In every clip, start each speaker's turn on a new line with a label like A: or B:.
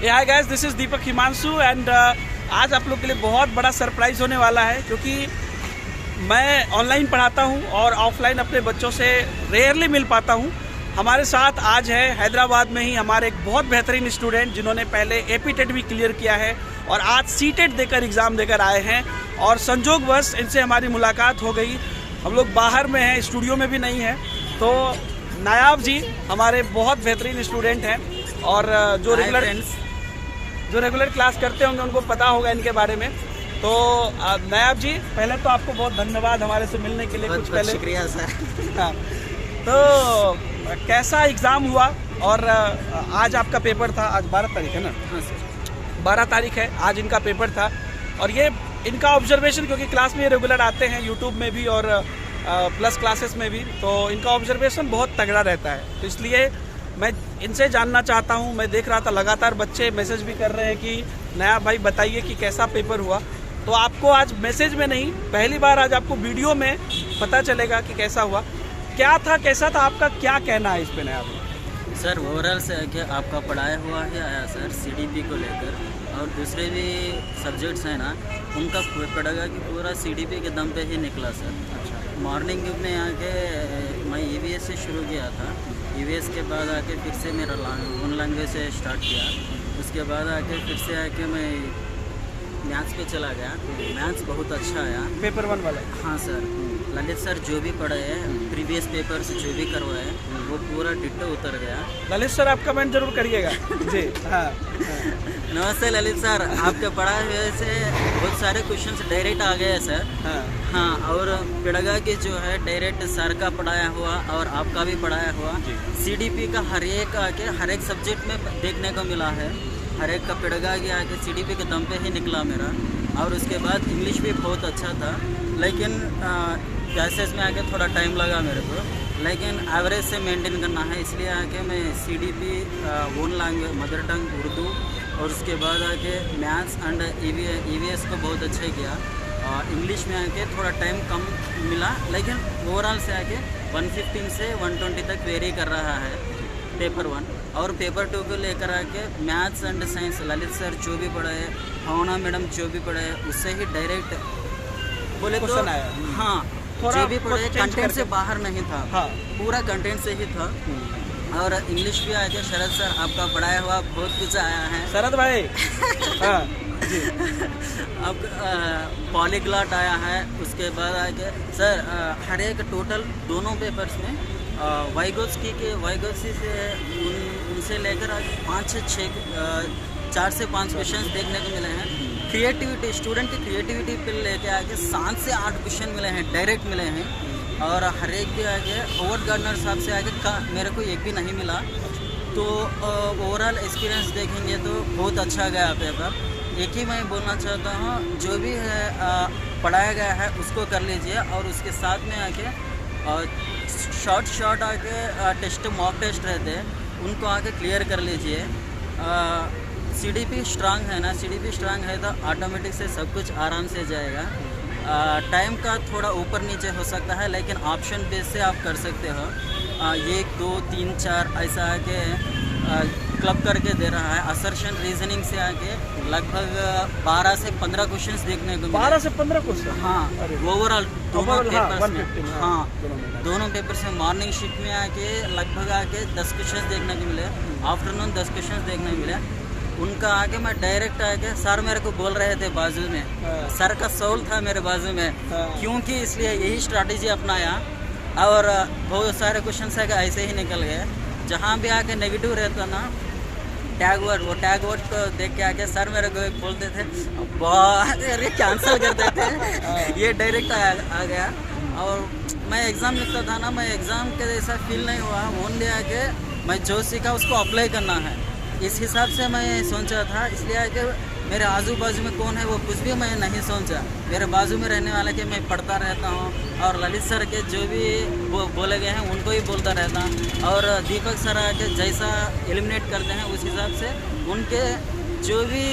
A: Hi guys, this is Deepak Himanshu and आज आप लोग के लिए बहुत बड़ा सरप्राइज होने वाला है, क्योंकि मैं ऑनलाइन पढ़ाता हूं और ऑफलाइन अपने बच्चों से रेयरली मिल पाता हूं। हमारे साथ आज है हैदराबाद में ही हमारे एक बहुत बेहतरीन स्टूडेंट जिन्होंने पहले एपीटेट भी क्लियर किया है और आज सीटेट देकर एग्ज़ाम देकर आए हैं, और संजोगवश इनसे हमारी मुलाकात हो गई। हम लोग बाहर में हैं, स्टूडियो में भी नहीं है। तो नायाब जी हमारे बहुत बेहतरीन स्टूडेंट हैं और जो रेगुलर क्लास करते होंगे उनको पता होगा इनके बारे में। तो नायाब जी, पहले तो आपको बहुत धन्यवाद हमारे से मिलने के लिए। कुछ पहले
B: शुक्रिया सर।
A: हाँ, तो कैसा एग्ज़ाम हुआ? और आज आपका पेपर था, आज 12 तारीख है ना?
B: हाँ सर,
A: 12 तारीख है, आज इनका पेपर था। और ये इनका ऑब्जर्वेशन, क्योंकि क्लास में ये रेगुलर आते हैं यूट्यूब में भी और प्लस क्लासेस में भी, तो इनका ऑब्जर्वेशन बहुत तगड़ा रहता है। तो इसलिए मैं इनसे जानना चाहता हूं। मैं देख रहा था लगातार बच्चे मैसेज भी कर रहे हैं कि नया भाई बताइए कि कैसा पेपर हुआ। तो आपको आज मैसेज में नहीं, पहली बार आज आपको वीडियो में पता चलेगा कि कैसा हुआ, क्या था, कैसा था, आपका क्या कहना है इस पे नया भाई?
B: सर ओवरऑल से कि आपका पढ़ाया हुआ ही आया सर, सीडीपी को लेकर, और दूसरे भी सब्जेक्ट्स हैं ना, उनका पड़ेगा कि पूरा सीडीपी के दम पे ही निकला सर। अच्छा, मॉर्निंग में आके मैं ईवीएस से शुरू किया था, ईवीएस के बाद आके फिर से मेरा ओन लैंग्वेज से स्टार्ट किया, उसके बाद आके फिर से आके मैं मैथ्स पे चला गया। मैथ्स बहुत अच्छा आया,
A: पेपर 1 वाला।
B: हाँ सर, ललित सर जो भी पढ़े हैं प्रीवियस पेपर से जो भी करवाए वो पूरा डिट्टो उतर गया।
A: ललित सर आप कमेंट जरूर करिएगा जी। हाँ,
B: नमस्ते ललित सर, आपके पढ़ाए हुए से बहुत सारे क्वेश्चंस डायरेक्ट आ गए सर। हाँ, और पेडागॉजी जो है डायरेक्ट सर का पढ़ाया हुआ और आपका भी पढ़ाया हुआ, सीडीपी का हर एक सब्जेक्ट में देखने को मिला है। हर एक का पेडागॉजी आके सीडीपी के दम पे ही निकला मेरा। और उसके बाद इंग्लिश भी बहुत अच्छा था, लेकिन क्लासेस में आके थोड़ा टाइम लगा मेरे को, लेकिन एवरेज से मेंटेन करना है, इसलिए आके मैं CDP, own language mother tongue Urdu, और उसके बाद आके मैथ्स एंड ईवीएस को बहुत अच्छा किया। इंग्लिश में आके थोड़ा टाइम कम मिला, लेकिन ओवरऑल से आके 115 से 120 तक वेरी कर रहा है पेपर 1। और पेपर 2 को लेकर आके maths and science Lalit sir जो भी पढ़ाए, भावना मैडम जो भी पढ़ाए, उससे ही डायरेक्ट बोले तो
A: आया।
B: हाँ, जो भी पढ़े कंटेंट से बाहर नहीं था।
A: हाँ,
B: पूरा कंटेंट से ही था। और इंग्लिश भी आके शरद सर आपका पढ़ाया हुआ बहुत कुछ आया है।
A: शरद भाई हाँ जी।
B: अब पॉलीग्लॉट आया है, उसके बाद आके सर हर एक टोटल दोनों पेपर्स में वाइगोत्स्की से उनसे लेकर आगे 4 से 5 क्वेश्चन देखने को मिले हैं। क्रिएटिविटी, स्टूडेंट की क्रिएटिविटी पे लेके आगे 7 से 8 क्वेश्चन मिले हैं, डायरेक्ट मिले हैं। और हर एक भी आगे ओवर गार्डनर साहब से आगे मेरे को एक भी नहीं मिला। तो ओवरऑल एक्सपीरियंस देखेंगे तो बहुत अच्छा गया पेपर। एक ही मैं बोलना चाहता हूँ, जो भी है पढ़ाया गया है उसको कर लीजिए, और उसके साथ में आके शॉर्ट आके टेस्ट, मॉक टेस्ट रहते हैं, उनको आके क्लियर कर लीजिए। सीडीपी स्ट्रांग है ना, सीडीपी स्ट्रांग है तो ऑटोमेटिक से सब कुछ आराम से जाएगा। टाइम का थोड़ा ऊपर नीचे हो सकता है, लेकिन ऑप्शन बेस से आप कर सकते हो। 1 2 3 4 ऐसा आके क्लब करके दे रहा है। असर्शन रीजनिंग से आके लगभग 12 से 15 क्वेश्चंस देखने को मिले।
A: 12 से 15 क्वेश्चन? हाँ,
B: ओवरऑल दोनों पेपर्स में।
A: 115,
B: हाँ, दोनों पेपर्स में मॉर्निंग शिफ्ट में आके लगभग आके 10 क्वेश्चन देखने को मिले, आफ्टरनून 10 क्वेश्चन देखने को मिले। उनका आके मैं डायरेक्ट आके सर मेरे को बोल रहे थे बाजू में, सर का सोल था मेरे बाजू में, क्योंकि इसलिए यही स्ट्रैटेजी अपनाया। और बहुत सारे क्वेश्चन आके ऐसे ही निकल गए। जहाँ भी आके नेगेटिव रहता ना टैग वर्ड, वो टैग वर्ड को देख के आके सर मेरे को बोलते थे अरे कैंसिल कर देते ये डायरेक्ट आ गया। और मैं एग्ज़ाम लिखता था ना, मैं एग्ज़ाम के जैसा फील नहीं हुआ। ओनली आके मैं जो सीखा उसको अप्लाई करना है, इस हिसाब से मैं सोचा था। इसलिए आके मेरे आजू बाजू में कौन है वो कुछ भी मैं नहीं सोचा, मेरे बाजू में रहने वाले के मैं पढ़ता रहता हूँ, और ललित सर के जो भी बोले गए हैं उनको ही बोलता रहता हूँ। और दीपक सर आके जैसा एलिमिनेट करते हैं उस हिसाब से उनके जो भी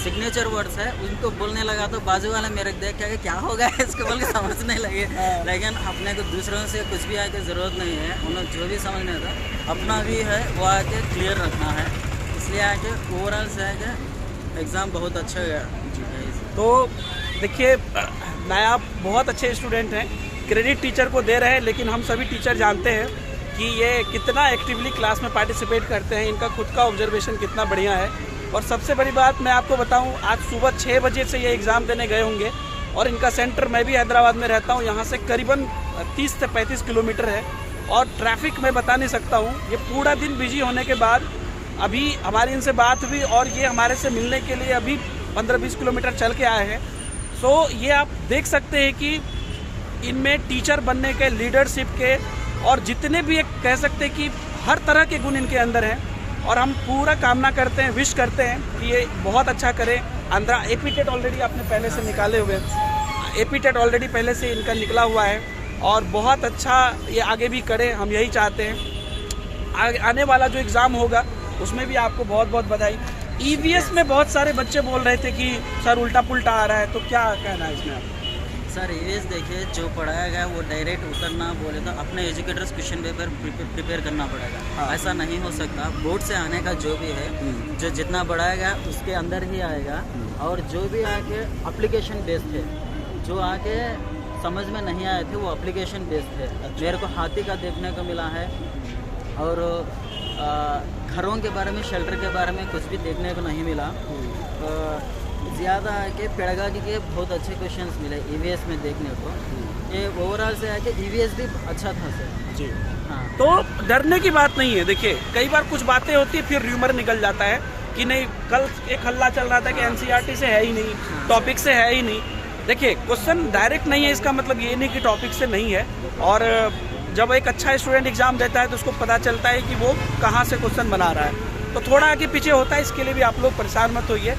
B: सिग्नेचर वर्ड्स है उनको बोलने लगा, तो बाजू वाले मेरे देख के क्या होगा इसको बोल के समझने लगे। लेकिन अपने को दूसरों से कुछ भी आके ज़रूरत नहीं है, उन्हें जो भी समझना था अपना भी है वो आके क्लियर रखना है। इसलिए आके ओवरऑल से आके एग्ज़ाम बहुत अच्छा गया।
A: तो देखिए, नया बहुत अच्छे स्टूडेंट हैं, क्रेडिट टीचर को दे रहे हैं, लेकिन हम सभी टीचर जानते हैं कि ये कितना एक्टिवली क्लास में पार्टिसिपेट करते हैं, इनका खुद का ऑब्जर्वेशन कितना बढ़िया है। और सबसे बड़ी बात मैं आपको बताऊं, आज सुबह 6 बजे से ये एग्ज़ाम देने गए होंगे और इनका सेंटर, मैं भी हैदराबाद में रहता हूं, यहाँ से करीबन 30 से 35 किलोमीटर है और ट्रैफिक मैं बता नहीं सकता हूँ। ये पूरा दिन बिजी होने के बाद अभी हमारी इनसे बात हुई और ये हमारे से मिलने के लिए अभी 15-20 किलोमीटर चल के आए हैं। सो ये आप देख सकते हैं कि इनमें टीचर बनने के, लीडरशिप के और जितने भी एक कह सकते हैं कि हर तरह के गुण इनके अंदर हैं। और हम पूरा कामना करते हैं, विश करते हैं कि ये बहुत अच्छा करें। आंध्रा एपीटेट ऑलरेडी आपने पहले से निकाले हुए, एपीटेट ऑलरेडी पहले से इनका निकला हुआ है और बहुत अच्छा ये आगे भी करें, हम यही चाहते हैं। आने वाला जो एग्ज़ाम होगा उसमें भी आपको बहुत बहुत बधाई। ईवीएस में बहुत सारे बच्चे बोल रहे थे कि सर उल्टा पुल्टा आ रहा है, तो क्या कहना है इसमें आप?
B: सर ईवीएस देखिए, जो पढ़ाया गया वो डायरेक्ट उतरना बोले तो अपने एजुकेटर्स क्वेश्चन पेपर प्रिपेयर करना पड़ेगा।
A: हाँ।
B: ऐसा नहीं हो सकता। बोर्ड से आने का जो भी है, जो जितना पढ़ाया गया उसके अंदर ही आएगा। और जो भी आके एप्लीकेशन बेस्ड है, जो आके समझ में नहीं आए थे वो एप्लीकेशन बेस्ड है। मेरे को हाथी का देखने को मिला है और घरों के बारे में, शेल्टर के बारे में कुछ भी देखने को नहीं मिला। ज़्यादा आके पेडागॉजी के बहुत अच्छे क्वेश्चंस मिले ईवीएस में देखने को। ये ओवरऑल से आके ईवीएस भी अच्छा था सर
A: जी।
B: हाँ।
A: तो डरने की बात नहीं है। देखिए, कई बार कुछ बातें होती है, फिर र्यूमर निकल जाता है कि नहीं, कल एक हल्ला चल रहा था कि एनसीईआरटी से है ही नहीं, टॉपिक से है ही नहीं। देखिए, क्वेश्चन डायरेक्ट नहीं है, इसका मतलब ये नहीं कि टॉपिक से नहीं है। और जब एक अच्छा स्टूडेंट एग्जाम देता है तो उसको पता चलता है कि वो कहाँ से क्वेश्चन बना रहा है। तो थोड़ा आगे पीछे होता है, इसके लिए भी आप लोग परेशान मत होइए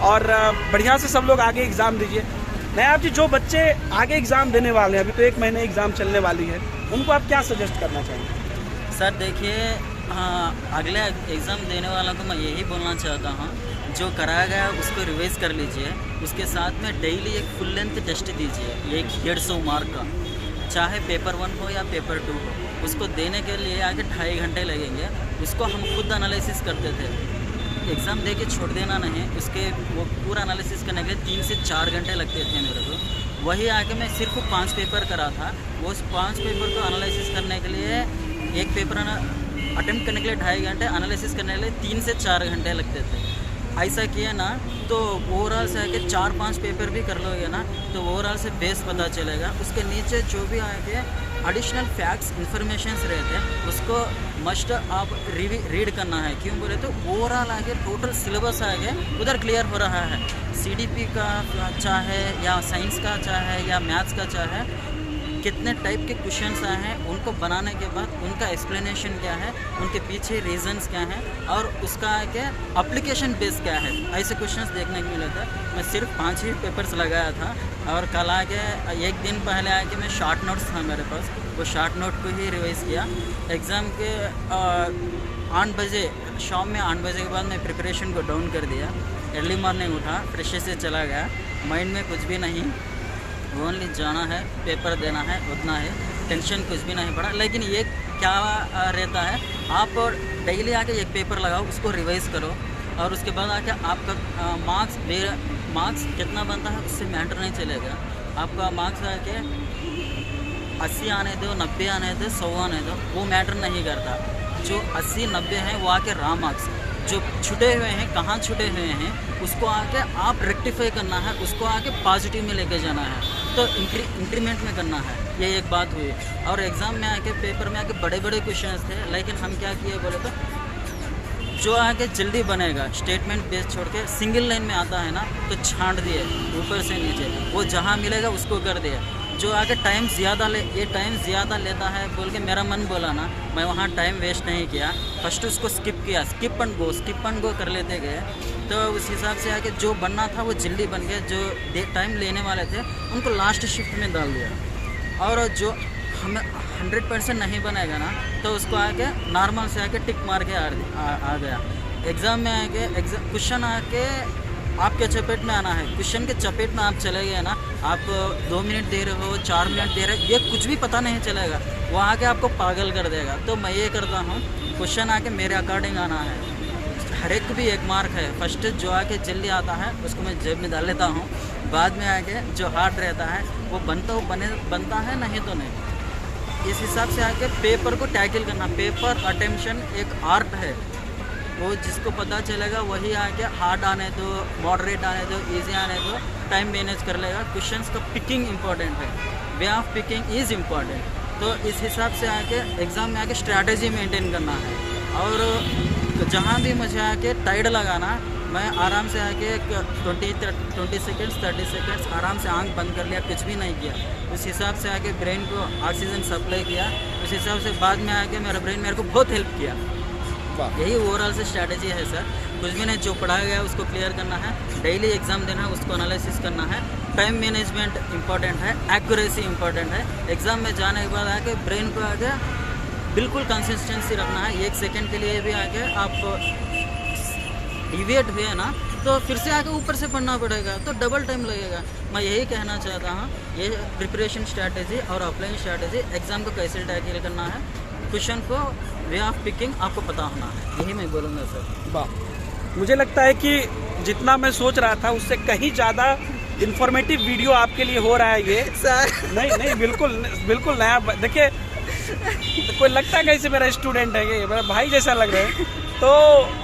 A: और बढ़िया से सब लोग आगे एग्ज़ाम दीजिए। नायाब जी, जो बच्चे आगे एग्ज़ाम देने वाले हैं, अभी तो 1 महीने एग्ज़ाम चलने वाली है, उनको आप क्या सजेस्ट करना चाहेंगे?
B: सर देखिए, अगले एग्ज़ाम देने वालों को मैं यही बोलना चाहता हूँ, जो कराया गया उसको रिवाइज कर लीजिए। उसके साथ में डेली एक फुल लेंथ टेस्ट दीजिए, 150 मार्क का, चाहे पेपर 1 हो या पेपर 2 हो। उसको देने के लिए आगे 2.5 घंटे लगेंगे। उसको हम खुद एनालिसिस करते थे। एग्ज़ाम दे के छोड़ देना नहीं, उसके वो पूरा एनालिसिस करने के लिए 3 से 4 घंटे लगते थे मेरे को। वही आके मैं सिर्फ 5 पेपर करा था। वो 5 पेपर को एनालिसिस करने के लिए, एक पेपर अटेम्प्ट करने के लिए 2.5 घंटे, एनालिसिस करने के लिए 3 से 4 घंटे लगते थे। ऐसा किया ना तो ओवरऑल से आके 4-5 पेपर भी कर लोगे ना तो ओवरऑल से बेस पता चलेगा। उसके नीचे जो भी आके एडिशनल फैक्ट्स इन्फॉर्मेशंस रहते हैं उसको मस्ट आप रीड करना है। क्यों बोले तो ओवरऑल आगे टोटल सिलेबस आगे उधर क्लियर हो रहा है। सीडीपी का चाहे या साइंस का चाहे या मैथ्स का चाहे, कितने टाइप के क्वेश्चंस आए हैं, उनको बनाने के बाद उनका एक्सप्लेनेशन क्या है, उनके पीछे रीजंस क्या हैं और उसका आके एप्लीकेशन बेस क्या है, ऐसे क्वेश्चंस देखने को मिले थे। मैं सिर्फ 5 ही पेपर्स लगाया था और कल आके 1 दिन पहले आके मैं शॉर्ट नोट्स था मेरे पास, वो शॉर्ट नोट को ही रिवाइज़ किया। एग्ज़ाम के 8 बजे, शाम में 8 बजे के बाद मैं प्रिपरेशन को डाउन कर दिया। अर्ली मॉर्निंग उठा, फ्रेश से चला गया, माइंड में कुछ भी नहीं, ओनली जाना है, पेपर देना है, उतना है, टेंशन कुछ भी नहीं पड़ा। लेकिन ये क्या रहता है, आप डेली आके एक पेपर लगाओ, उसको रिवाइज़ करो और उसके बाद आके आपका मार्क्स कितना बनता है उससे मैटर नहीं चलेगा। आपका मार्क्स आके 80 आने दो, 90 आने दो, 100 आने दो, वो मैटर नहीं करता। जो 80-90 हैं वो आके रॉ मार्क्स, जो छुटे हुए हैं, कहाँ छुटे हुए हैं, उसको आके आप रेक्टिफाई करना है, उसको आके पॉजिटिव में लेके जाना है, तो इंक्रीमेंट में करना है। ये एक बात हुई। और एग्ज़ाम में आके पेपर में आके बड़े बड़े क्वेश्चंस थे, लेकिन हम क्या किए बोले तो जो आगे जल्दी बनेगा, स्टेटमेंट बेस छोड़ के सिंगल लाइन में आता है ना तो छांट दिए ऊपर से नीचे, वो जहाँ मिलेगा उसको कर दिए। जो आगे टाइम ज़्यादा ये टाइम ज़्यादा लेता है बोल के मेरा मन बोला ना, मैं वहाँ टाइम वेस्ट नहीं किया, फर्स्ट उसको स्किप किया, स्किप एंड गो कर लेते गए। तो उस हिसाब से आके जो बनना था वो जल्दी बन गया, जो टाइम लेने वाले थे उनको लास्ट शिफ्ट में डाल दिया। और जो हमें 100% नहीं बनेगा ना तो उसको आके नॉर्मल से आके टिक मार के आ गया। एग्ज़ाम में आके क्वेश्चन आके आपके चपेट में आना है, क्वेश्चन के चपेट में आप चले गए ना, आप 2 मिनट दे रहे हो, 4 मिनट दे रहे हो, ये कुछ भी पता नहीं चलेगा, वो आके आपको पागल कर देगा। तो मैं ये करता हूँ, क्वेश्चन आके मेरे अकॉर्डिंग आना है, हर एक भी एक मार्क है। फर्स्ट जो आके जल्दी आता है उसको मैं जेब में डाल लेता हूँ, बाद में आके जो हार्ड रहता है वो बनता है, नहीं तो नहीं। इस हिसाब से आके पेपर को टैकल करना, पेपर अटेंशन एक आर्ट है, वो जिसको पता चलेगा वही आके हार्ड आने दो, मॉडरेट आने दो, इजी आने दो, टाइम मैनेज कर लेगा। क्वेश्चंस का पिकिंग इंपॉर्टेंट है, way of picking is important. तो इस हिसाब से आके एग्ज़ाम में आके स्ट्रैटेजी मेंटेन करना है। और जहाँ भी मुझे आके टाइड लगाना, मैं आराम से आके 20 सेकेंड्स 30 सेकेंड्स आराम से आंख बंद कर लिया, कुछ भी नहीं किया। उस हिसाब से आके ब्रेन को ऑक्सीजन सप्लाई किया, उस हिसाब से बाद में आके मेरा ब्रेन मेरे को बहुत हेल्प किया। यही ओवरऑल से स्ट्रैटेजी है सर। कुछ भी नहीं, जो पढ़ाया गया उसको क्लियर करना है, डेली एग्जाम देना है, उसको एनालिसिस करना है, टाइम मैनेजमेंट इंपॉर्टेंट है, एक्यूरेसी इंपॉर्टेंट है। एग्ज़ाम में जाने के बाद आके ब्रेन को आगे बिल्कुल कंसिस्टेंसी रखना है। 1 सेकेंड के लिए भी आके आप डिविएट हुए ना तो फिर से आके ऊपर से पढ़ना पड़ेगा, तो डबल टाइम लगेगा। मैं यही कहना चाहता हूँ, ये प्रिपरेशन स्ट्रैटेजी और ऑफलाइन स्ट्रैटेजी, एग्ज़ाम को कैसे टैकल करना है, क्वेश्चन को वे ऑफ पिकिंग आपको पता होना है, यही मैं बोलूँगा सर।
A: वाह, मुझे लगता है कि जितना मैं सोच रहा था उससे कहीं ज़्यादा इन्फॉर्मेटिव वीडियो आपके लिए हो रहा है ये
B: सर।
A: नहीं, बिल्कुल नया। देखिए, कोई लगता है कैसे मेरा स्टूडेंट है, ये मेरा भाई जैसा लग रहा है। तो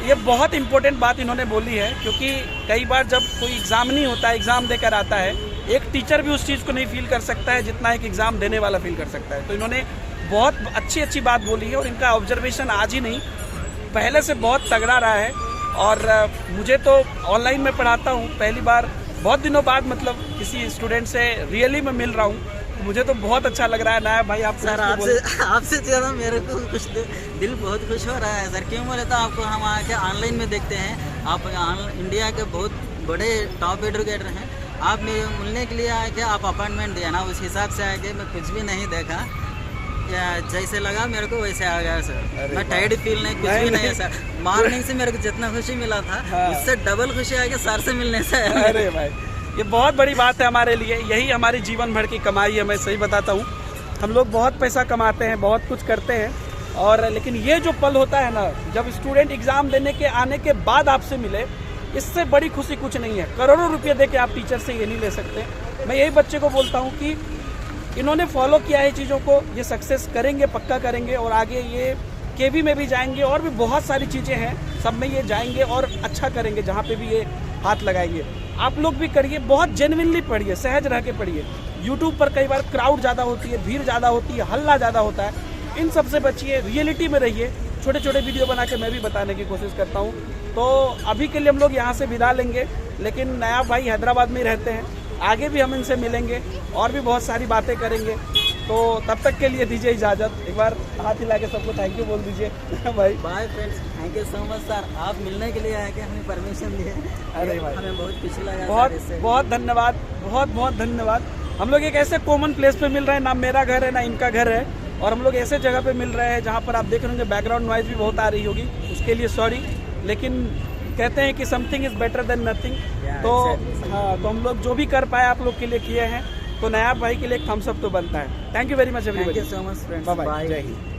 A: ये बहुत इंपॉर्टेंट बात इन्होंने बोली है, क्योंकि कई बार जब कोई एग्ज़ाम नहीं होता, एग्ज़ाम देकर आता है, एक टीचर भी उस चीज़ को नहीं फील कर सकता है जितना एक एग्ज़ाम देने वाला फील कर सकता है। तो इन्होंने बहुत अच्छी बात बोली है, और इनका ऑब्जर्वेशन आज ही नहीं पहले से बहुत तगड़ा रहा है। और मुझे तो ऑनलाइन में पढ़ाता हूँ, पहली बार बहुत दिनों बाद मतलब किसी स्टूडेंट से रियली मैं मिल रहा हूँ, मुझे तो बहुत अच्छा लग रहा है। नायब भाई, आप
B: सर आपसे ज़्यादा मेरे को कुछ दिल बहुत खुश हो रहा है सर। क्यों बोले तो आपको हम आके ऑनलाइन में देखते हैं, आप इंडिया के बहुत बड़े टॉप एजुकेटर हैं, आप मेरे मिलने के लिए आके आप अपॉइंटमेंट दिया ना, उस हिसाब से आके मैं कुछ भी नहीं देखा, या जैसे लगा मेरे को वैसे आ गया सर। मैं टायर्ड फील नहीं, कुछ भी नहीं है सर। मॉर्निंग से मेरे को जितना खुशी मिला था, उससे डबल खुशी आ गया सर से मिलने से।
A: अरे भाई, ये बहुत बड़ी बात है हमारे लिए, यही हमारी जीवन भर की कमाई है। मैं सही बताता हूँ, हम लोग बहुत पैसा कमाते हैं, बहुत कुछ करते हैं, और लेकिन ये जो पल होता है ना, जब स्टूडेंट एग्ज़ाम देने के आने के बाद आपसे मिले, इससे बड़ी खुशी कुछ नहीं है। करोड़ों रुपये दे के आप टीचर से ये नहीं ले सकते। मैं यही बच्चे को बोलता हूँ कि इन्होंने फॉलो किया है चीज़ों को, ये सक्सेस करेंगे, पक्का करेंगे, और आगे ये केवी में भी जाएंगे, और भी बहुत सारी चीज़ें हैं, सब में ये जाएंगे और अच्छा करेंगे जहाँ पे भी ये हाथ लगाएंगे। आप लोग भी करिए, बहुत जेन्युइनली पढ़िए, सहज रह के पढ़िए। यूट्यूब पर कई बार क्राउड ज़्यादा होती है, भीड़ ज़्यादा होती है, हल्ला ज़्यादा होता है, इन सब से बचिए, रियलिटी में रहिए। छोटे छोटे वीडियो बना के मैं भी बताने की कोशिश करता हूँ। तो अभी के लिए हम लोग यहाँ से विदा लेंगे, लेकिन नायब भाई हैदराबाद में ही रहते हैं, आगे भी हम इनसे मिलेंगे और भी बहुत सारी बातें करेंगे। तो तब तक के लिए दीजिए इजाज़त। एक बार हाथ हिला के सबको थैंक यू बोल दीजिए भाई।
B: Bye friends, thank you so much sir, आप मिलने के लिए आए कि हमें परमिशन दिए।
A: अरे भाई,
B: हमें बहुत खुशी लगा,
A: बहुत धन्यवाद, बहुत धन्यवाद। हम लोग एक ऐसे कॉमन प्लेस पे मिल रहे हैं, ना मेरा घर है ना इनका घर है, और हम लोग ऐसे जगह पे मिल रहे हैं जहाँ पर आप देख रहे होंगे बैकग्राउंड नॉइज़ भी बहुत आ रही होगी, उसके लिए सॉरी। लेकिन कहते हैं कि something is better than nothing. तो हाँ, तो हम लोग जो भी कर पाए आप लोग के लिए किए हैं, तो नायब भाई के लिए एक थम्स अप तो बनता है। Thank you very much everybody.
B: Thank you so much friends,
A: bye bye, जय हिंद।